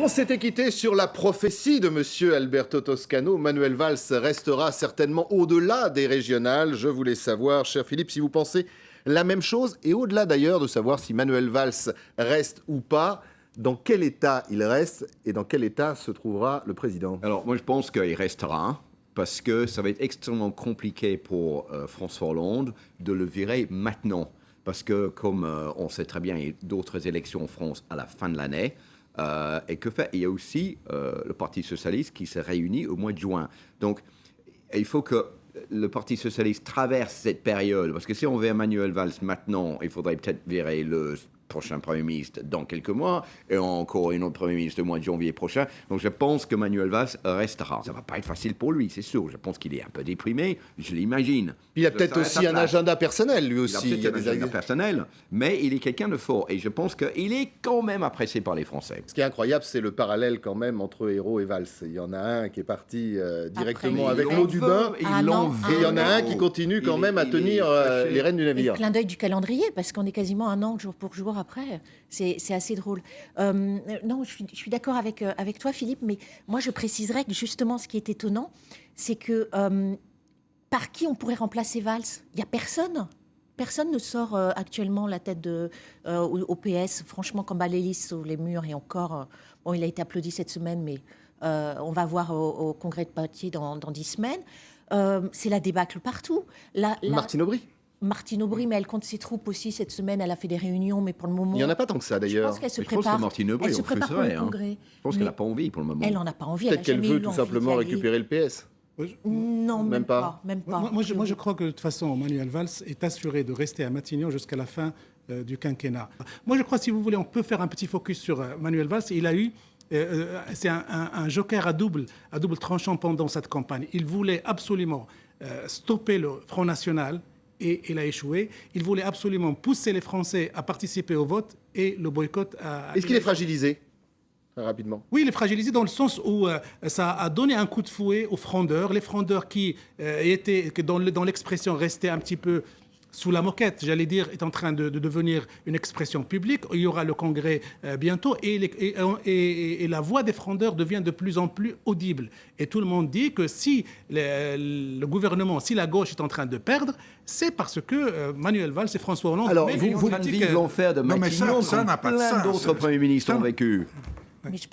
On s'était quitté sur la prophétie de Monsieur Alberto Toscano. Manuel Valls restera certainement au-delà des régionales. Je voulais savoir, cher Philippe, si vous pensez la même chose, et au-delà d'ailleurs de savoir si Manuel Valls reste ou pas, dans quel état il reste et dans quel état se trouvera le président? Alors moi je pense qu'il restera, parce que ça va être extrêmement compliqué pour François Hollande de le virer maintenant. Parce que comme on sait très bien, il y a d'autres élections en France à la fin de l'année. Et que fait? Il y a aussi le Parti socialiste qui se réunit au mois de juin. Donc il faut que le Parti socialiste traverse cette période. Parce que si on veut Manuel Valls maintenant, il faudrait peut-être virer le prochain Premier ministre dans quelques mois, et encore une autre Premier ministre au mois de janvier prochain. Donc je pense que Manuel Valls restera. Ça ne va pas être facile pour lui, c'est sûr. Je pense qu'il est un peu déprimé, je l'imagine. Il a peut-être aussi un agenda personnel, lui aussi. Il a peut-être un agenda personnel, mais il est quelqu'un de fort. Et je pense qu'il est quand même apprécié par les Français. Ce qui est incroyable, c'est le parallèle quand même entre Hérault et Valls. Il y en a un qui est parti directement avec l'eau du bain, et il y en a un qui continue quand même à tenir les rênes du navire. Le clin d'œil du calendrier, parce qu'on est quasiment un an jour pour jour après. C'est assez drôle. Non, je suis d'accord avec toi, Philippe, mais moi, je préciserais que justement, ce qui est étonnant, c'est que par qui on pourrait remplacer Valls? Il n'y a personne. Personne ne sort actuellement la tête au PS. Franchement, quand Balélis sur les murs, et encore, bon, il a été applaudi cette semaine, mais on va voir au congrès de Poitiers dans 10 semaines. C'est la débâcle partout. Martine Aubry. Martine Aubry, mais elle compte ses troupes aussi cette semaine. Elle a fait des réunions, mais pour le moment... Il n'y en a pas tant que ça, d'ailleurs. Je pense qu'elle se prépare. Je pense que Martine Aubry, elle se prépare pour le congrès. Je pense qu'elle n'a pas envie pour le moment. Elle n'en a pas envie. Peut-être qu'elle veut tout simplement récupérer le PS. Non, même pas. Moi, je crois que de toute façon, Manuel Valls est assuré de rester à Matignon jusqu'à la fin du quinquennat. Moi, je crois, si vous voulez, on peut faire un petit focus sur Manuel Valls. Il a eu... c'est un joker à double tranchant pendant cette campagne. Il voulait absolument stopper le Front National, et il a échoué. Il voulait absolument pousser les Français à participer au vote, et le boycott a... Est-ce qu'il est fragilisé? Très rapidement. Oui, il est fragilisé dans le sens où ça a donné un coup de fouet aux frondeurs. Les frondeurs qui étaient, dans l'expression, restaient un petit peu sous la moquette, j'allais dire, est en train de devenir une expression publique. Il y aura le congrès bientôt, et la voix des frondeurs devient de plus en plus audible. Et tout le monde dit que si le gouvernement, si la gauche est en train de perdre, c'est parce que Manuel Valls et François Hollande... Alors, vous vivez l'enfer de Matignon, ça n'a pas de sens. Plein d'autres premiers ministres ont vécu.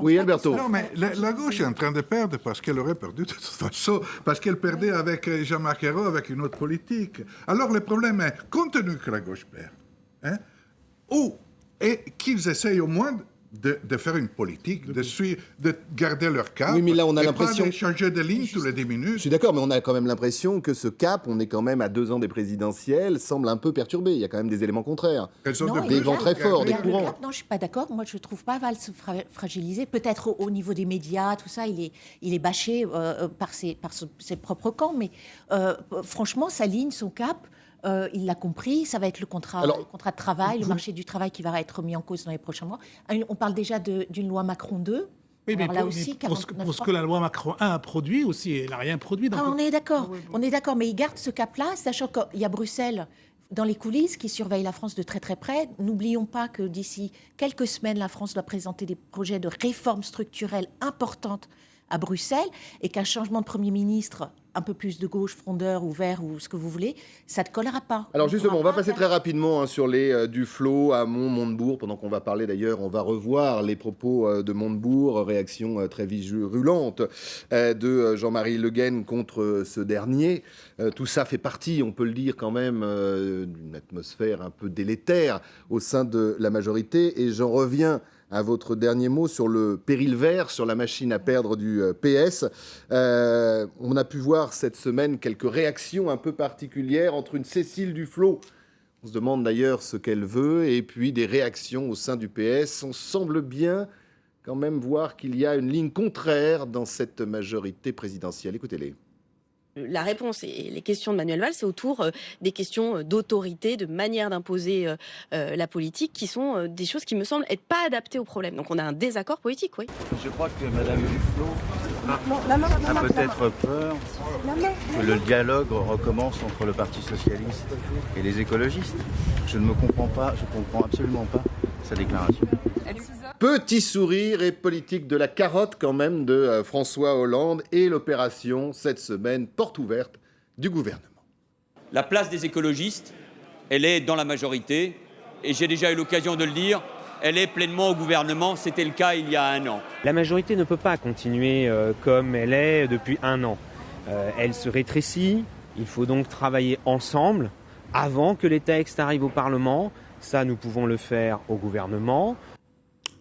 Oui, Alberto. Non, mais la gauche est en train de perdre parce qu'elle aurait perdu de toute façon, parce qu'elle perdait avec Jean-Marc Ayrault, avec une autre politique. Alors le problème est, compte tenu que la gauche perd, et qu'ils essayent au moins de faire une politique, de garder leur cap, oui, mais là, on a l'impression... pas de changer de ligne tous les 10 minutes. Je suis d'accord, mais on a quand même l'impression que ce cap, on est quand même à 2 ans des présidentielles, semble un peu perturbé. Il y a quand même des éléments contraires. Des vents très forts, des courants. Non, je ne suis pas d'accord. Moi, je ne trouve pas Valls fragilisé. Peut-être au niveau des médias, tout ça, il est bâché par ses propres camps. Mais franchement, sa ligne, son cap... il l'a compris, ça va être le contrat de travail, le marché du travail qui va être mis en cause dans les prochains mois. On parle déjà d'une loi Macron 2. Oui, mais pour ce que la loi Macron 1 a produit aussi, elle n'a rien produit. On est d'accord, mais il garde ce cap-là, sachant qu'il y a Bruxelles dans les coulisses qui surveille la France de très très près. N'oublions pas que d'ici quelques semaines, la France doit présenter des projets de réformes structurelles importantes à Bruxelles, et qu'un changement de Premier ministre, un peu plus de gauche, frondeur ou vert ou ce que vous voulez, ça ne collera pas. Alors justement, on va passer très rapidement sur les Duflot à Montebourg. Pendant qu'on va parler d'ailleurs, on va revoir les propos de Montebourg, réaction très virulente de Jean-Marie Le Guen contre ce dernier. Tout ça fait partie, on peut le dire quand même, d'une atmosphère un peu délétère au sein de la majorité. Et j'en reviens à votre dernier mot sur le péril vert, sur la machine à perdre du PS. On a pu voir cette semaine quelques réactions un peu particulières entre une Cécile Duflot, on se demande d'ailleurs ce qu'elle veut, et puis des réactions au sein du PS. On semble bien quand même voir qu'il y a une ligne contraire dans cette majorité présidentielle. Écoutez-les. La réponse et les questions de Manuel Valls, c'est autour des questions d'autorité, de manière d'imposer la politique, qui sont des choses qui me semblent être pas adaptées au problème. Donc on a un désaccord politique, oui. Je crois que Mme Duflot a peut-être peur que le dialogue recommence entre le Parti socialiste et les écologistes. Je ne me comprends pas, je comprends absolument pas sa déclaration. Petit sourire et politique de la carotte quand même de François Hollande et l'opération cette semaine porte ouverte du gouvernement. La place des écologistes, elle est dans la majorité et j'ai déjà eu l'occasion de le dire, elle est pleinement au gouvernement, c'était le cas il y a 1 an. La majorité ne peut pas continuer comme elle est depuis 1 an. Elle se rétrécit, il faut donc travailler ensemble avant que les textes arrivent au Parlement. Ça, nous pouvons le faire au gouvernement.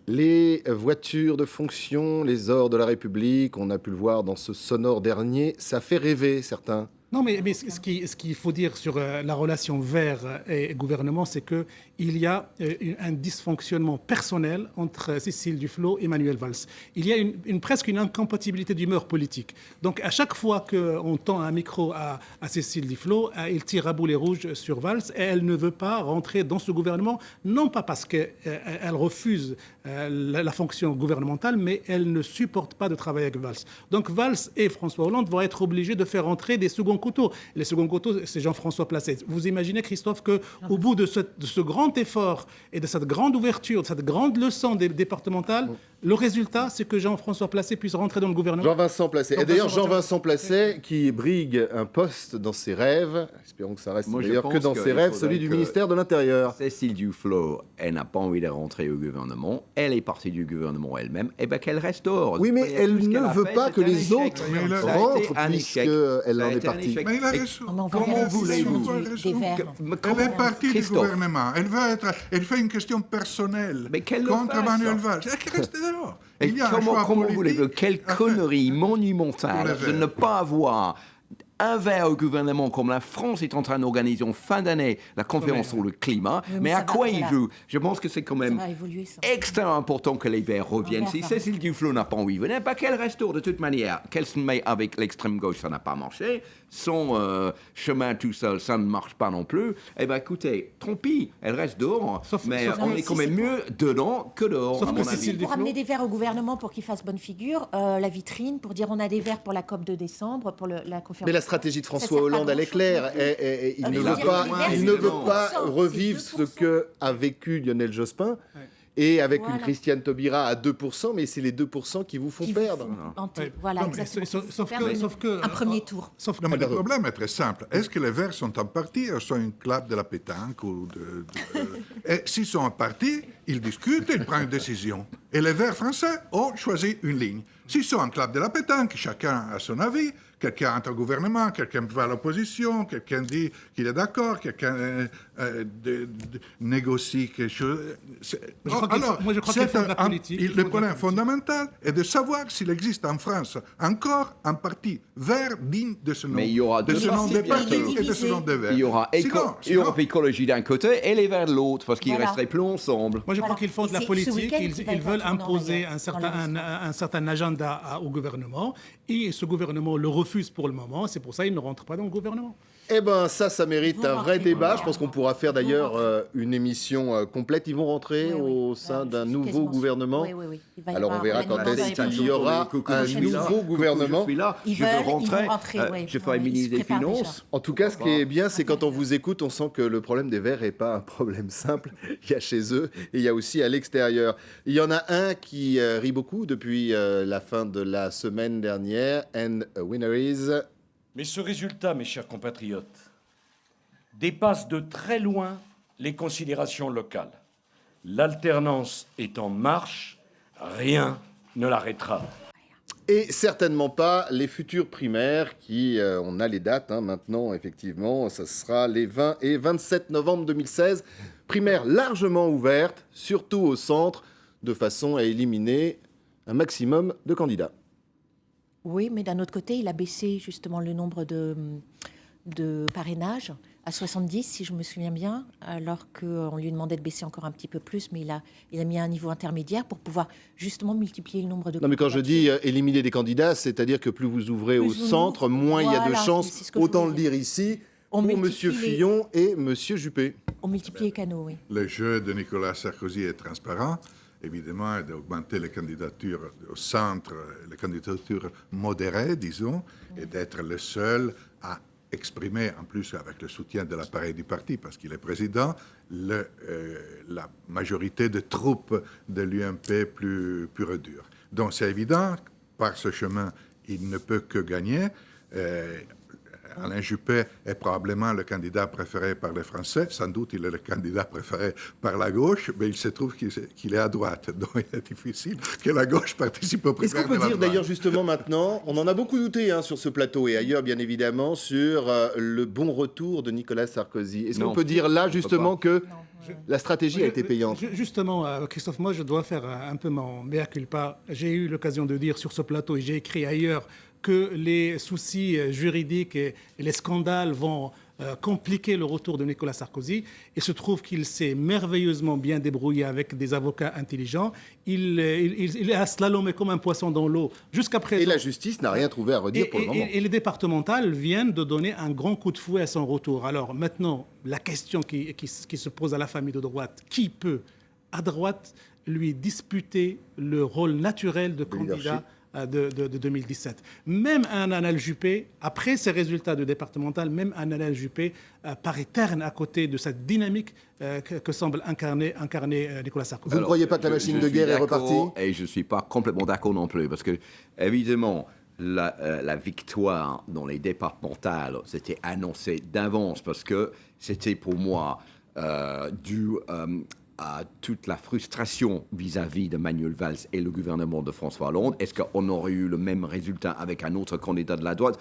Les voitures de fonction, les ors de la République, on a pu le voir dans ce sonore dernier, ça fait rêver certains. Non, mais ce qu'il faut dire sur la relation vert et gouvernement, c'est qu'il y a un dysfonctionnement personnel entre Cécile Duflot et Manuel Valls. Il y a presque une incompatibilité d'humeur politique. Donc, à chaque fois qu'on tend un micro à Cécile Duflot, il tire à boulet rouge sur Valls et elle ne veut pas rentrer dans ce gouvernement, non pas parce qu'elle refuse la fonction gouvernementale, mais elle ne supporte pas de travailler avec Valls. Donc, Valls et François Hollande vont être obligés de faire rentrer des seconds couteaux. Les seconds couteaux, c'est Jean-François Placet. Vous imaginez, Christophe, qu'au bout de ce grand effort et de cette grande ouverture, de cette grande leçon départementale, le résultat, c'est que Jean-François Placet puisse rentrer dans le gouvernement. Jean-Vincent Placet. Et d'ailleurs, Jean-Vincent Placet qui brigue un poste dans ses rêves, espérons que ça reste d'ailleurs que dans ses rêves, celui du ministère de l'Intérieur. Cécile Duflot, elle n'a pas envie de rentrer au gouvernement, elle est partie du gouvernement elle-même, et bien qu'elle reste dehors. Oui, mais elle ne veut pas que les autres rentrent puisqu'elle en est partie. Mais il a raison. Comment voulez-vous Elle est partie du gouvernement. Elle fait une question personnelle contre Manuel Valls. Elle reste dehors. Et comment voulez-vous, quelle connerie monumentale de ne pas avoir un verre au gouvernement comme la France est en train d'organiser en fin d'année la conférence sur le climat, mais à quoi il joue? Je pense que c'est quand même extrêmement important que les Verts reviennent. Si Cécile Duflot n'a pas envie de venir, qu'elle reste de toute manière. Qu'elle se met avec l'extrême gauche, ça n'a pas marché. Son chemin tout seul, ça ne marche pas non plus. Eh bien, écoutez, tant pis, elle reste dehors. Mais on est quand même mieux dedans que dehors, à mon avis. Pour amener des verres au gouvernement pour qu'il fasse bonne figure, la vitrine, pour dire on a des verres pour la COP de décembre, pour la conférence. Mais la stratégie de François Hollande, elle est claire. Il ne veut pas revivre ce qu'a vécu Lionel Jospin. Et avec une Christiane Taubira à 2%, mais c'est les 2% qui vous font perdre. Voilà, exactement. Sauf que, un premier tour. Non, mais le problème est très simple. Est-ce que les Verts sont en parti ou sont une clap de la pétanque Et s'ils sont en parti, ils discutent et ils prennent une décision. Et les Verts français ont choisi une ligne. S'ils sont en clap de la pétanque, chacun a son avis. Quelqu'un entre au gouvernement, quelqu'un va à l'opposition, quelqu'un dit qu'il est d'accord, quelqu'un négocie quelque chose. Moi, je crois qu'il faut de la politique. Le problème fondamental est de savoir s'il existe en France encore un parti vert digne de ce nom. Mais il y aura de ce nom des partis et de ce nom des Verts. Il y aura Europe Écologie d'un côté et les Verts de l'autre, parce qu'ils resteraient plus ensemble. Moi, je crois qu'ils font de la politique. Ils veulent imposer un certain agenda au gouvernement. Et ce gouvernement le refuse pour le moment. C'est pour ça qu'ils ne rentrent pas dans le gouvernement. Eh bien, ça mérite un vrai débat. Je pense qu'on pourra faire d'ailleurs une émission complète. Ils vont rentrer au sein d'un nouveau gouvernement. Oui. Alors, on verra quand est-ce qu'il y aura un nouveau gouvernement. Je veux rentrer. Je ferai ministre des Finances. En tout cas, ce qui est bien, c'est quand on vous écoute, on sent que le problème des Verts n'est pas un problème simple. Il y a chez eux et il y a aussi à l'extérieur. Il y en a un qui rit beaucoup depuis la fin de la semaine dernière. And a winner is... Mais ce résultat, mes chers compatriotes, dépasse de très loin les considérations locales. L'alternance est en marche, rien ne l'arrêtera. Et certainement pas les futures primaires qui, on a les dates maintenant, effectivement, ça sera les 20 et 27 novembre 2016. Primaires largement ouvertes, surtout au centre, de façon à éliminer un maximum de candidats. Oui, mais d'un autre côté, il a baissé justement le nombre de parrainages à 70, si je me souviens bien, alors qu'on lui demandait de baisser encore un petit peu plus, mais il a mis un niveau intermédiaire pour pouvoir justement multiplier le nombre de candidats. Non, mais quand je dis éliminer des candidats, c'est-à-dire que plus vous ouvrez au centre, moins il y a de chances, autant le dire ici, pour M. Fillon et M. Juppé. On multiplie les canaux, oui. Le jeu de Nicolas Sarkozy est transparent. Évidemment, d'augmenter les candidatures au centre, les candidatures modérées, disons, et d'être le seul à exprimer, en plus avec le soutien de l'appareil du parti, parce qu'il est président, la majorité de troupes de l'UMP plus pure et dure. Donc c'est évident, par ce chemin, il ne peut que gagner. Alain Juppé est probablement le candidat préféré par les Français. Sans doute, il est le candidat préféré par la gauche, mais il se trouve qu'il est à droite. Donc, il est difficile que la gauche participe au primaire. Est-ce qu'on peut dire d'ailleurs justement maintenant, on en a beaucoup douté sur ce plateau et ailleurs bien évidemment, sur le bon retour de Nicolas Sarkozy. Est-ce qu'on peut dire là justement que la stratégie a été payante? Justement, Christophe, moi je dois faire un peu mon mea culpa. J'ai eu l'occasion de dire sur ce plateau et j'ai écrit ailleurs que les soucis juridiques et les scandales vont compliquer le retour de Nicolas Sarkozy. Il se trouve qu'il s'est merveilleusement bien débrouillé avec des avocats intelligents. Il a slalomé comme un poisson dans l'eau jusqu'à présent. Et la justice n'a rien trouvé à redire pour le moment. Et les départementales viennent de donner un grand coup de fouet à son retour. Alors maintenant, la question qui se pose à la famille de droite, qui peut, à droite, lui disputer le rôle naturel de candidat de 2017. Même un Alain Juppé, après ces résultats de départemental, même un Alain Juppé paraît terne à côté de cette dynamique que semble incarner Nicolas Sarkozy. Vous ne croyez pas que la machine de guerre est repartie? Et je ne suis pas complètement d'accord non plus, parce que, évidemment, la victoire dans les départementales, c'était annoncé d'avance, parce que c'était pour moi dû à toute la frustration vis-à-vis de Manuel Valls et le gouvernement de François Hollande. Est-ce qu'on aurait eu le même résultat avec un autre candidat de la droite?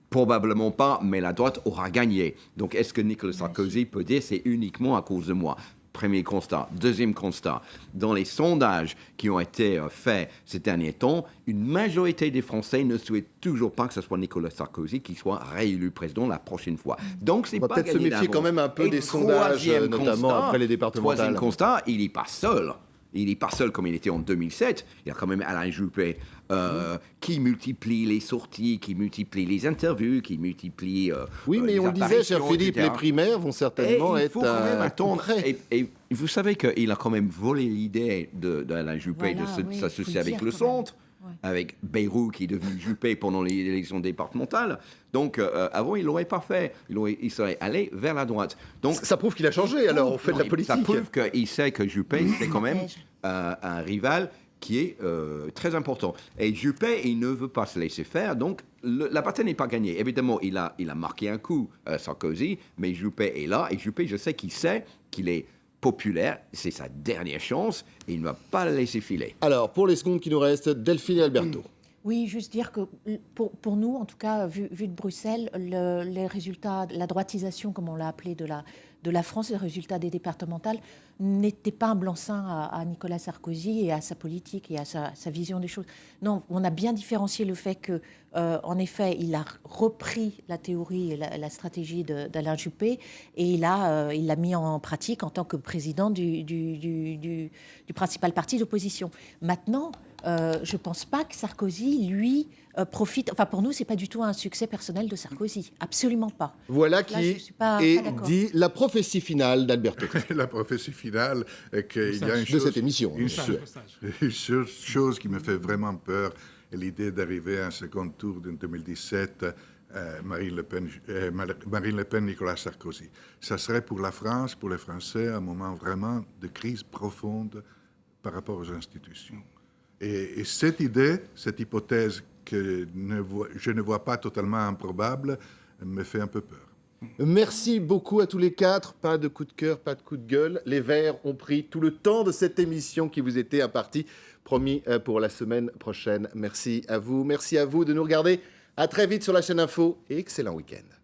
Probablement pas, mais la droite aura gagné. Donc est-ce que Nicolas Sarkozy peut dire c'est uniquement à cause de moi? Premier constat. Deuxième constat, dans les sondages qui ont été faits ces derniers temps, une majorité des Français ne souhaitent toujours pas que ce soit Nicolas Sarkozy qui soit réélu président la prochaine fois. Donc c'est on va pas peut-être se méfier quand même un peu des sondages, notamment après les départementales. Troisième constat, il n'est pas seul. Il n'est pas seul comme il était en 2007. Il y a quand même Alain Juppé qui multiplie les sorties, qui multiplie les interviews, qui multiplie oui, mais on le disait, cher Philippe, les primaires vont certainement être... Il faut quand même attendre. Et vous savez qu'il a quand même volé l'idée d'Alain Juppé de s'associer avec le centre, avec Bayrou qui est devenu Juppé pendant les élections départementales. Donc, avant, il ne l'aurait pas fait. Il serait allé vers la droite. Donc, ça prouve qu'il a changé, alors, on fait de la politique. Ça prouve qu'il sait que Juppé, c'est quand même un rival qui est très important. Et Juppé, il ne veut pas se laisser faire, donc la bataille n'est pas gagnée. Évidemment, il a marqué un coup, Sarkozy, mais Juppé est là, et Juppé, je sais qu'il est populaire, c'est sa dernière chance, et il ne va pas le laisser filer. Alors, pour les secondes qui nous restent, Delphine et Alberto. Oui, juste dire que pour nous, en tout cas, vu de Bruxelles, les résultats, la droitisation, comme on l'a appelé, de la France, les résultats des départementales, n'étaient pas un blanc-seing à Nicolas Sarkozy et à sa politique et à sa vision des choses. Non, on a bien différencié le fait que, en effet, il a repris la théorie et la stratégie d'Alain Juppé et il l'a mis en pratique en tant que président du principal parti d'opposition. Maintenant, je ne pense pas que Sarkozy, lui, profite... Enfin, pour nous, ce n'est pas du tout un succès personnel de Sarkozy. Absolument pas. Voilà qui est dit la prophétie finale d'Alberto. La prophétie finale est qu'il y a une chose... De cette émission. Une chose qui me fait vraiment peur, l'idée d'arriver à un second tour de 2017... Marine Le Pen, Nicolas Sarkozy. Ça serait pour la France, pour les Français, un moment vraiment de crise profonde par rapport aux institutions. Et cette idée, cette hypothèse que je ne vois pas totalement improbable, me fait un peu peur. Merci beaucoup à tous les quatre. Pas de coup de cœur, pas de coup de gueule. Les Verts ont pris tout le temps de cette émission qui vous était impartie. Promis pour la semaine prochaine. Merci à vous. Merci à vous de nous regarder. À très vite sur la chaîne Info et excellent week-end.